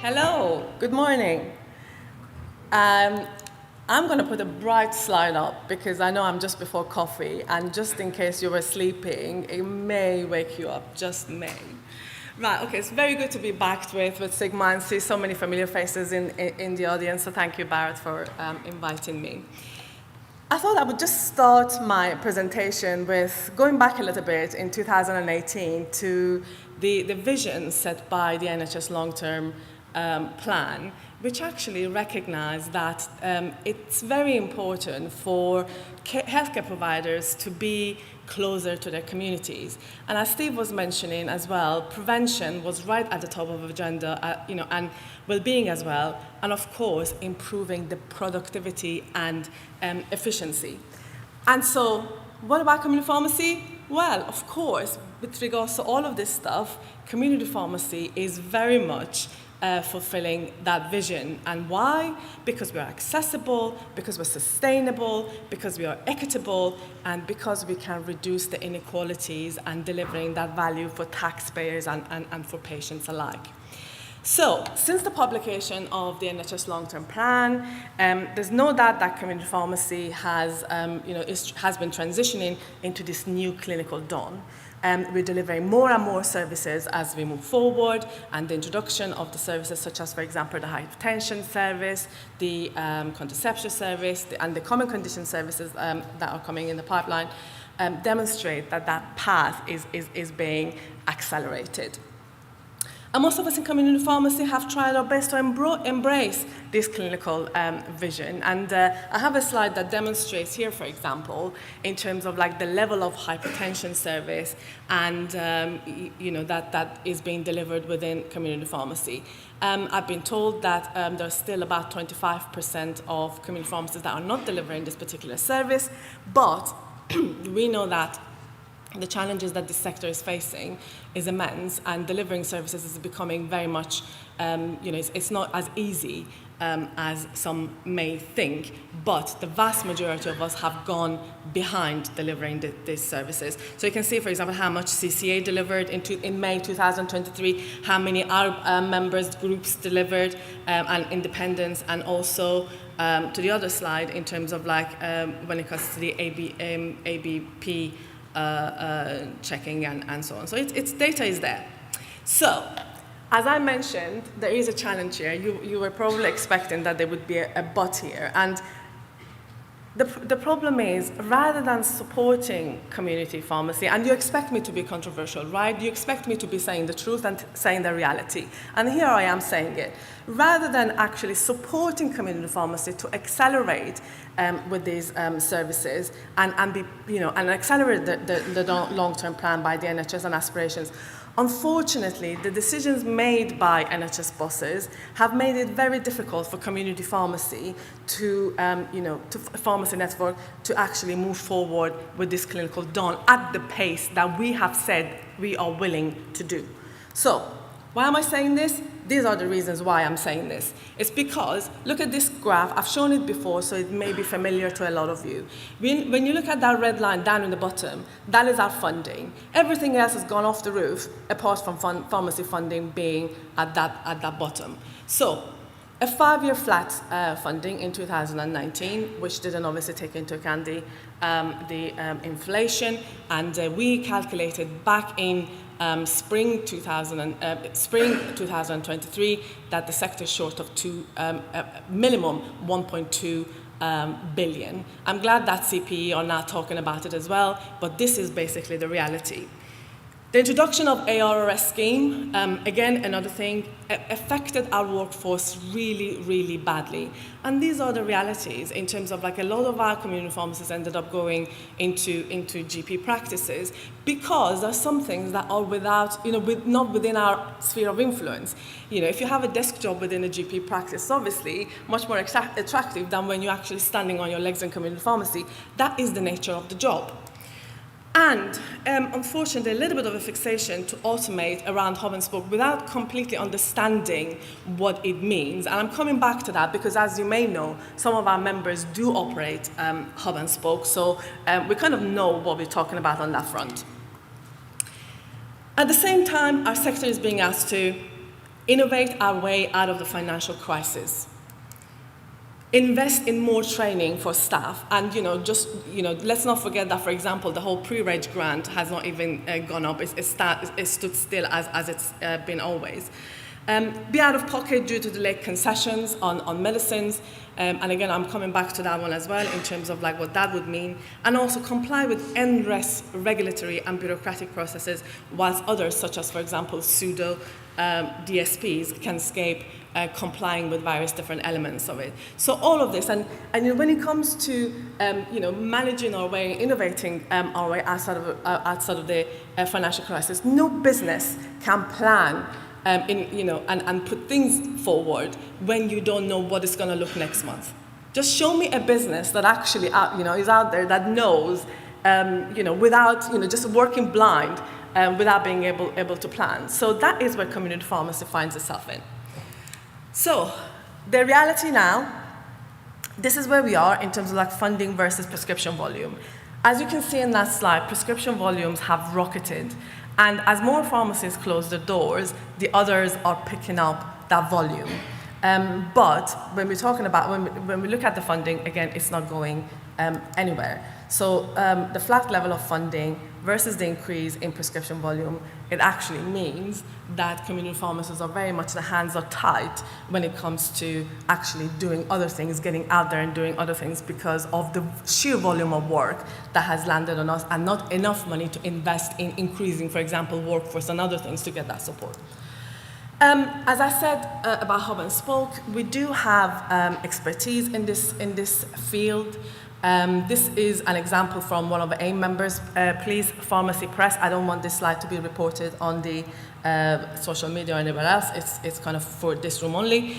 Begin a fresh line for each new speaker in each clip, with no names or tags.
Hello, good morning. Um, I'm going to put a bright slide up because I know I'm just before coffee, and just in case you were sleeping, it may wake you up, just may. Right, okay, it's very good to be back with Sigma and see so many familiar faces in the audience, so thank you, Barrett, for inviting me. I thought I would just start my presentation with going back a little bit in 2018 to the vision set by the NHS long-term plan, which actually recognized that it's very important for healthcare providers to be closer to their communities. And as Steve was mentioning as well, prevention was right at the top of the agenda, and well-being as well, and of course, improving the productivity and efficiency. And so, what about community pharmacy? Well, of course, with regards to all of this stuff, community pharmacy is very much fulfilling that vision. And why? Because we are accessible, because we're sustainable, because we are equitable, and because we can reduce the inequalities and delivering that value for taxpayers and for patients alike. So, since the publication of the NHS long-term plan, there's no doubt that community pharmacy has been transitioning into this new clinical dawn. We're delivering more and more services as we move forward, and the introduction of the services such as, for example, the hypertension service, the contraception service, and the common condition services that are coming in the pipeline demonstrate that that path is being accelerated. And most of us in community pharmacy have tried our best to embrace this clinical vision. And I have a slide that demonstrates here, for example, in terms of like the level of hypertension service and that is being delivered within community pharmacy. I've been told that there's still about 25% of community pharmacies that are not delivering this particular service, but we know that the challenges that this sector is facing is immense, and delivering services is becoming very much, it's not as easy as some may think, but the vast majority of us have gone behind delivering these services. So you can see, for example, how much CCA delivered in May 2023, how many our members groups delivered, and independents, and also to the other slide in terms of when it comes to the ABP checking and so on. So its data is there. So, as I mentioned, there is a challenge here. You were probably expecting that there would be a but here. And the problem is, rather than supporting community pharmacy, and you expect me to be controversial, right? You expect me to be saying the truth and saying the reality. And here I am saying it. Rather than actually supporting community pharmacy to accelerate with these services and accelerate the long-term plan by the NHS and aspirations, unfortunately, the decisions made by NHS bosses have made it very difficult for community pharmacy to pharmacy network to actually move forward with this clinical dawn at the pace that we have said we are willing to do. So, why am I saying this? These are the reasons why I'm saying this. It's because, look at this graph. I've shown it before, so it may be familiar to a lot of you. When you look at that red line down in the bottom, that is our funding. Everything else has gone off the roof, apart from pharmacy funding being at that bottom. So, a 5-year flat funding in 2019, which didn't obviously take into account the inflation, and we calculated back in spring 2023 that the sector is short of minimum 1.2 billion. I'm glad that CPE are now talking about it as well, but this is basically the reality. The introduction of ARRS scheme, again, another thing, affected our workforce really, really badly. And these are the realities in terms of a lot of our community pharmacists ended up going into GP practices because there are some things that are not within our sphere of influence. If you have a desk job within a GP practice, obviously much more attractive than when you're actually standing on your legs in community pharmacy. That is the nature of the job. And unfortunately, a little bit of a fixation to automate around hub and spoke without completely understanding what it means. And I'm coming back to that because, as you may know, some of our members do operate hub and spoke, so we kind of know what we're talking about on that front. At the same time, our sector is being asked to innovate our way out of the financial crisis, invest in more training for staff, and let's not forget that, for example, the whole pre-reg grant has not even gone up. It stood still as it's been always. Be out of pocket due to the late concessions on medicines, and again, I'm coming back to that one as well in terms of like what that would mean, and also comply with endless regulatory and bureaucratic processes, whilst others, such as, for example, pseudo DSPs, can escape complying with various different elements of it. So all of this, and when it comes to managing our way, innovating our way outside of the financial crisis, no business can plan and put things forward when you don't know what it's going to look next month. Just show me a business that actually is out there that knows, without just working blind, without being able to plan. So that is where community pharmacy finds itself in. So the reality now, this is where we are in terms of like funding versus prescription volume. As you can see in that slide, prescription volumes have rocketed. And as more pharmacies close their doors, the others are picking up that volume. But when we're talking about, when we look at the funding, again, it's not going anywhere. So the flat level of funding versus the increase in prescription volume, it actually means that community pharmacies are very much, the hands are tight when it comes to actually doing other things, getting out there and doing other things because of the sheer volume of work that has landed on us and not enough money to invest in increasing, for example, workforce and other things to get that support. As I said about hub and spoke, we do have expertise in this field. This is an example from one of the AIM members. Please, Pharmacy Press, I don't want this slide to be reported on the social media or anywhere else. It's kind of for this room only.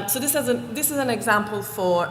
So this is an example for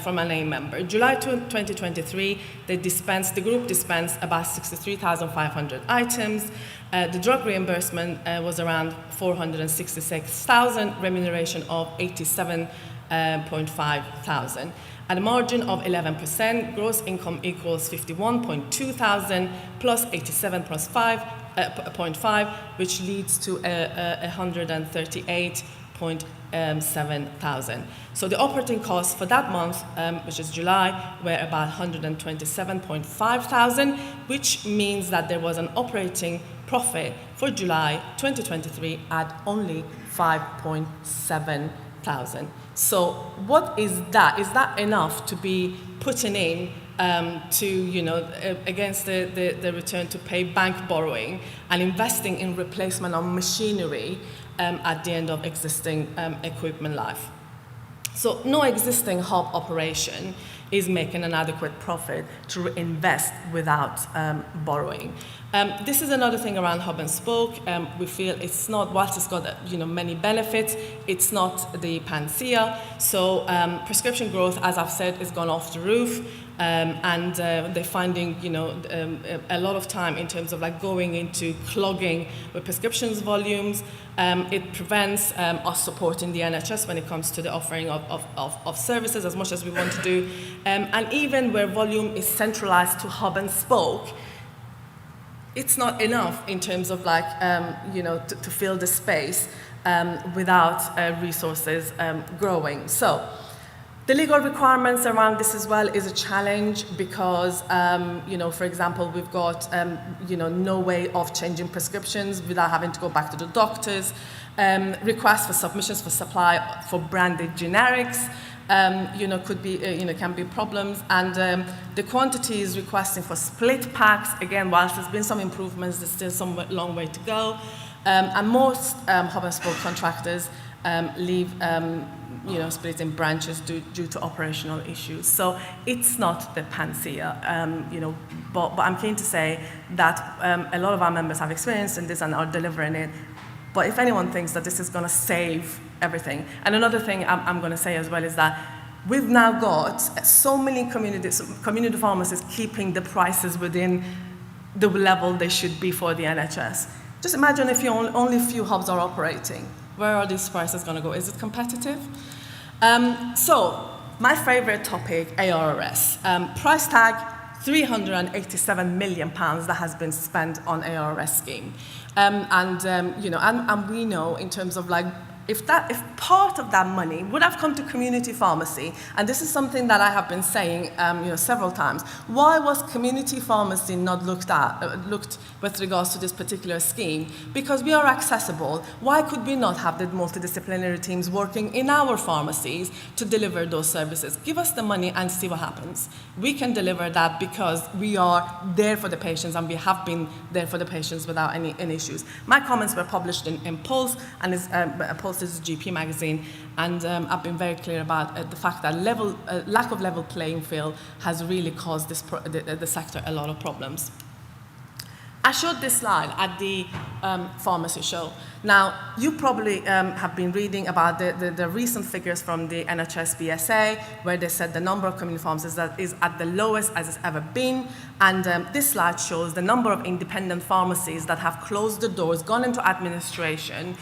from an AIM member. July 2023, the group dispensed about 63,500 items. The drug reimbursement was around 466,000, remuneration of 87.5 thousand. At a margin of 11%, gross income equals 51.2 thousand plus 87 plus 5.5, which leads to 138.7 thousand. So the operating costs for that month, which is July, were about 127.5 thousand, which means that there was an operating profit for July 2023 at only 5.7 thousand. So what is that? Is that enough to be putting in against the return to pay bank borrowing and investing in replacement of machinery at the end of existing equipment life? So no existing hub operation is making an adequate profit to invest without borrowing. This is another thing around hub and spoke. We feel it's not, whilst it's got many benefits, it's not the panacea. So prescription growth, as I've said, has gone off the roof. And they're finding, a lot of time in terms of like going into clogging with prescriptions volumes. It prevents us supporting the NHS when it comes to the offering of services as much as we want to do. And even where volume is centralized to hub and spoke, it's not enough in terms of like, to fill the space without resources growing. So the legal requirements around this as well is a challenge because, for example, we've got, no way of changing prescriptions without having to go back to the doctors. Requests for submissions for supply for branded generics, could be, can be problems. And the quantities requesting for split packs, again, whilst there's been some improvements, there's still some long way to go. And most hub and spoke contractors leave, split in branches due to operational issues. So it's not the panacea, but I'm keen to say that a lot of our members have experience in this and are delivering it. But if anyone thinks that this is going to save everything, and another thing I'm going to say as well is that we've now got so many community pharmacies keeping the prices within the level they should be for the NHS. Just imagine if only a few hubs are operating. Where are these prices going to go? Is it competitive? So my favorite topic, ARRS. Price tag, £387 million that has been spent on ARS scheme. And we know in terms of like, if part of that money would have come to community pharmacy, and this is something that I have been saying several times, why was community pharmacy not looked with regards to this particular scheme? Because we are accessible. Why could we not have the multidisciplinary teams working in our pharmacies to deliver those services? Give us the money and see what happens. We can deliver that because we are there for the patients, and we have been there for the patients without any issues. My comments were published in Pulse, and Pulse is a GP magazine, and I've been very clear about the fact that lack of level playing field has really caused the sector a lot of problems. I showed this slide at the pharmacy show. Now, you probably have been reading about the recent figures from the NHS BSA, where they said the number of community pharmacies that is at the lowest as it's ever been. And this slide shows the number of independent pharmacies that have closed the doors, gone into administration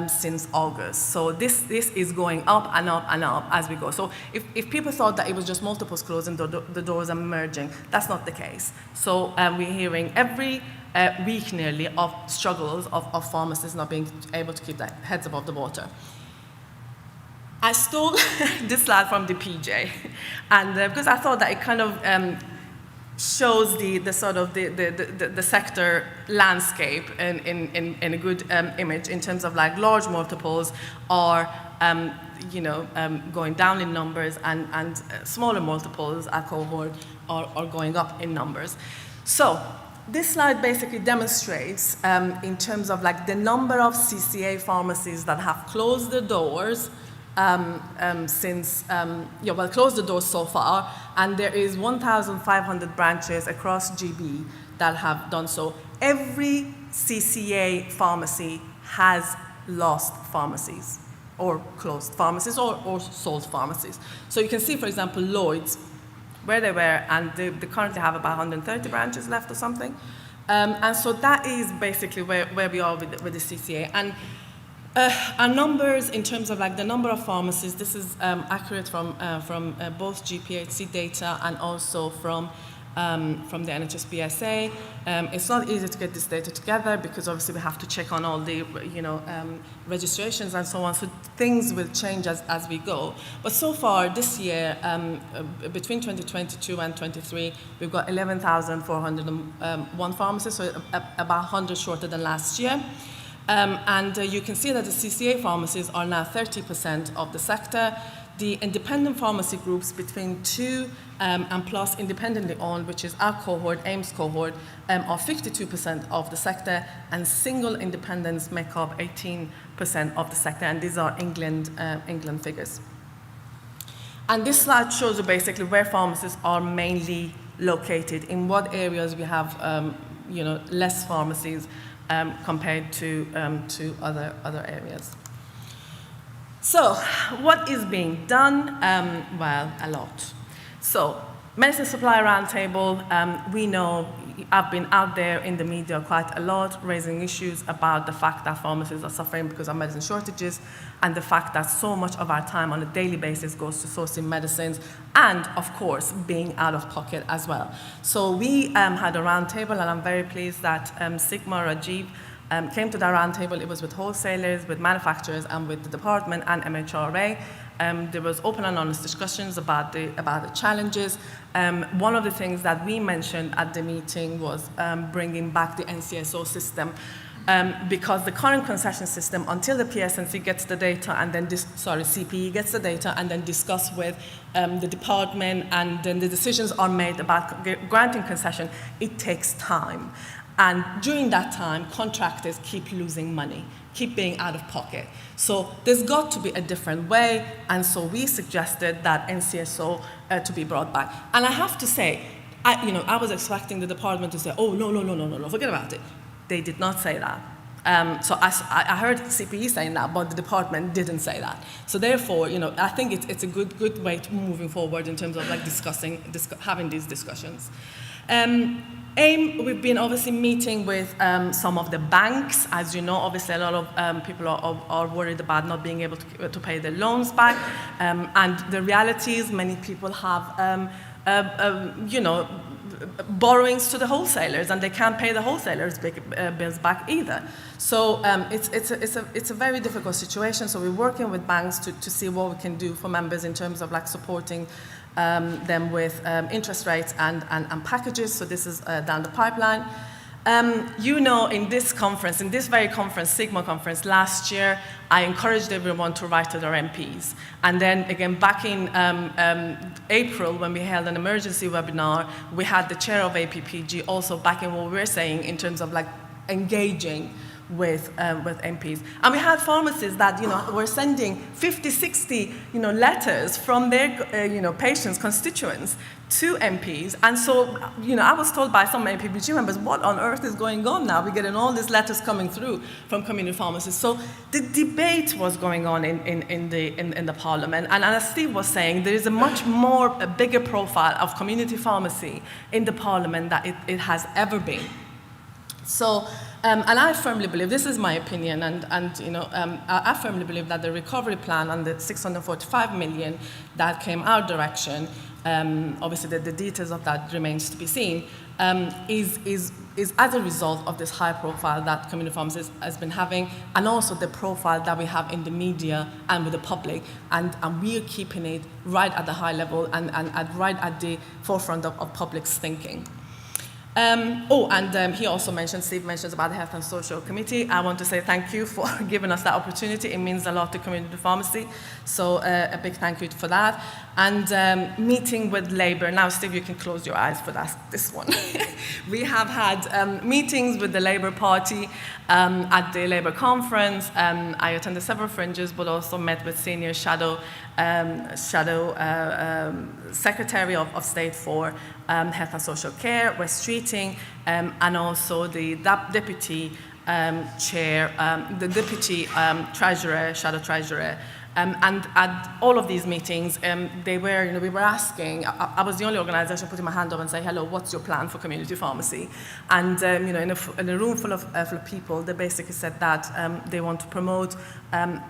since August. So this is going up and up and up as we go. So if people thought that it was just multiples closing, the doors are merging, that's not the case. So we're hearing every week nearly of struggles of pharmacists not being able to keep their heads above the water. I stole this slide from the PJ, and because I thought that it kind of shows the sort of the sector landscape in a good image in terms of like large multiples are going down in numbers, and smaller multiples, our cohort, are going up in numbers. So this slide basically demonstrates in terms of like the number of CCA pharmacies that have closed the doors closed the doors so far, and there is 1,500 branches across GB that have done so. Every CCA pharmacy has lost pharmacies, or closed pharmacies, or sold pharmacies. So you can see, for example, Lloyd's, where they were, and they currently have about 130 branches left or something. And so that is basically where we are with the CCA. And our numbers in terms of like the number of pharmacies, this is accurate from both GPHC data and also from the NHS BSA. It's not easy to get this data together because obviously we have to check on all the registrations and so on. So things will change as we go. But so far this year, between 2022 and 23, we've got 11,401 pharmacies, so about 100 shorter than last year. And you can see that the CCA pharmacies are now 30% of the sector. The independent pharmacy groups between 2 and plus independently owned, which is our cohort, AIMS cohort, are 52% of the sector, and single independents make up 18% of the sector, and these are England figures. And this slide shows you basically where pharmacies are mainly located, in what areas we have less pharmacies compared to other areas. So, what is being done? Well, a lot. So, Medicine Supply Roundtable, we know I've been out there in the media quite a lot, raising issues about the fact that pharmacies are suffering because of medicine shortages, and the fact that so much of our time on a daily basis goes to sourcing medicines, and of course, being out of pocket as well. So we had a roundtable, and I'm very pleased that Sigma Rajiv came to that roundtable. It was with wholesalers, with manufacturers, and with the department and MHRA. There was open and honest discussions about the challenges. One of the things that we mentioned at the meeting was bringing back the NCSO system, because the current concession system, until the PSNC gets the data and then CPE gets the data and then discuss with the department, and then the decisions are made about granting concession, it takes time. And during that time, contractors keep losing money, keep being out of pocket. So there's got to be a different way, and so we suggested that NCSO to be brought back. And I have to say, I was expecting the department to say, oh, no, forget about it. They did not say that. So I heard CPE saying that, but the department didn't say that. So therefore, I think it's a good way to moving forward in terms of like having these discussions. AIM, we've been obviously meeting with some of the banks. As you know, obviously a lot of people are worried about not being able to pay their loans back. And the reality is many people have, borrowings to the wholesalers, and they can't pay the wholesalers' bills back either. So it's a very difficult situation. So we're working with banks to see what we can do for members in terms of like supporting them with interest rates and packages. So this is down the pipeline. In this conference, in this very conference, Sigma conference last year, I encouraged everyone to write to their MPs. And then again, back in April, when we held an emergency webinar, we had the chair of APPG also backing what we're saying in terms of like engaging with MPs. And we had pharmacists that, were sending 50, 60, letters from their, patients, constituents to MPs. And so, I was told by some APPG members, what on earth is going on now? We're getting all these letters coming through from community pharmacists. So the debate was going on in the parliament. And as Steve was saying, there is a bigger profile of community pharmacy in the parliament than it has ever been. So, and I firmly believe, this is my opinion, I firmly believe that the recovery plan and the 645 million that came our direction, obviously the details of that remains to be seen, is as a result of this high profile that community pharmacy has been having, and also the profile that we have in the media and with the public, and we are keeping it right at the high level and right at the forefront of public's thinking. He also mentioned, Steve mentions about the Health and Social Committee. I want to say thank you for giving us that opportunity. It means a lot to community pharmacy. So a big thank you for that. And meeting with Labour. Now, Steve, you can close your eyes for this one. We have had meetings with the Labour Party at the Labour conference. I attended several fringes, but also met with senior shadow Secretary of State for Health and Social Care, West Streeting, and also the deputy chair, the deputy treasurer, shadow treasurer. And at all of these meetings, we were asking, I was the only organization putting my hand up and say, hello, what's your plan for community pharmacy? And, in a room full of people, they basically said that they want to promote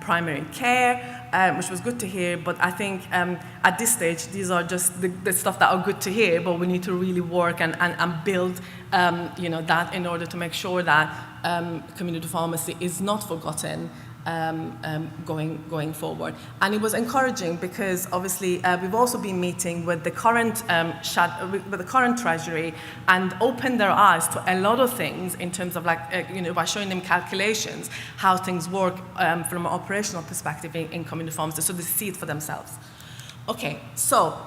primary care, which was good to hear. But I think at this stage, these are just the stuff that are good to hear, but we need to really work and build, that in order to make sure that community pharmacy is not forgotten going forward. And it was encouraging because obviously we've also been meeting with the current with the current Treasury and opened their eyes to a lot of things in terms of by showing them calculations, how things work from an operational perspective in community pharmacy, so they see it for themselves. Okay, so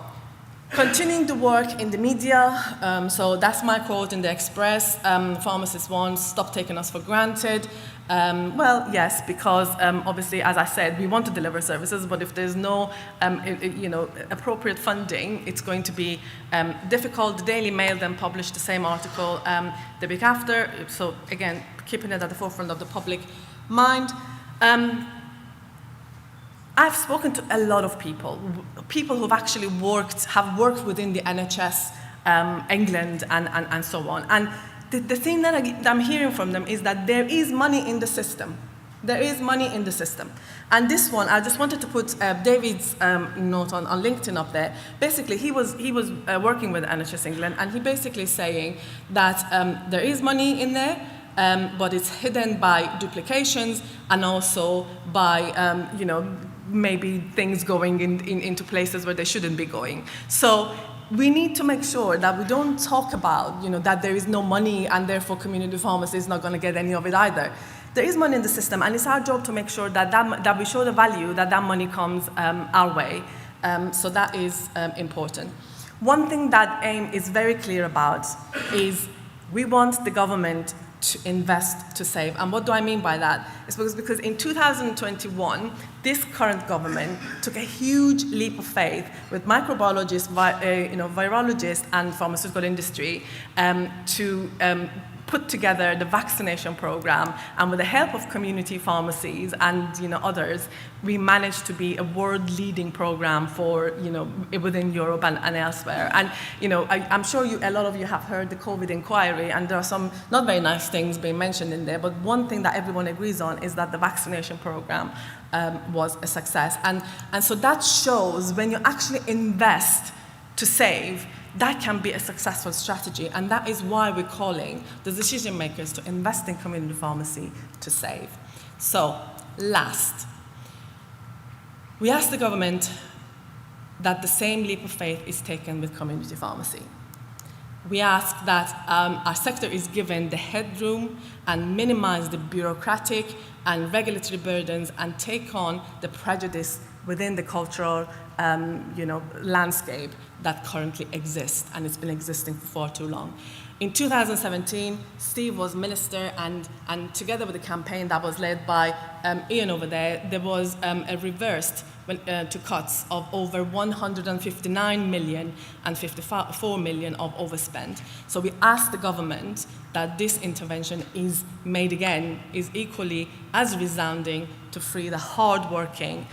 continuing the work in the media, so that's my quote in the Express, pharmacists want, stop taking us for granted. Well, yes, because obviously, as I said, we want to deliver services, but if there's no, appropriate funding, it's going to be difficult. The Daily Mail then published the same article the week after, so again, keeping it at the forefront of the public mind. I've spoken to a lot of people who've actually have worked within the NHS, England, and so on. And the thing that I'm hearing from them is that there is money in the system. There is money in the system. And this one, I just wanted to put David's note on LinkedIn up there. Basically, he was working with NHS England, and he basically saying that there is money in there, but it's hidden by duplications and also by, maybe things going into places where they shouldn't be going. So we need to make sure that we don't talk about, that there is no money and therefore community pharmacy is not going to get any of it either. There is money in the system, and it's our job to make sure that we show the value that money comes our way. So that is important. One thing that AIM is very clear about is we want the government to invest to save. And what do I mean by that? It's because in 2021, this current government took a huge leap of faith with microbiologists, virologists, and pharmaceutical industry to put together the vaccination program, and with the help of community pharmacies and others, we managed to be a world-leading program for within Europe and elsewhere. And I'm sure a lot of you have heard the COVID inquiry, and there are some not very nice things being mentioned in there. But one thing that everyone agrees on is that the vaccination program was a success, and so that shows when you actually invest to save, that can be a successful strategy, and that is why we're calling the decision makers to invest in community pharmacy to save. So, last, we ask the government that the same leap of faith is taken with community pharmacy. We ask that our sector is given the headroom and minimize the bureaucratic and regulatory burdens and take on the prejudice within the cultural landscape that currently exists, and it's been existing for far too long. In 2017, Steve was minister, and together with the campaign that was led by Ian over there was a reversed to cuts of over 159 million and 54 million of overspend. So we ask the government that this intervention is made again, is equally as resounding to free the hard-working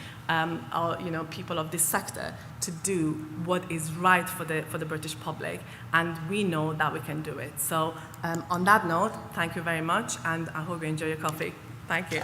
people of this sector to do what is right for the British public, and we know that we can do it. So on that note, thank you very much, and I hope you enjoy your coffee. Thank you.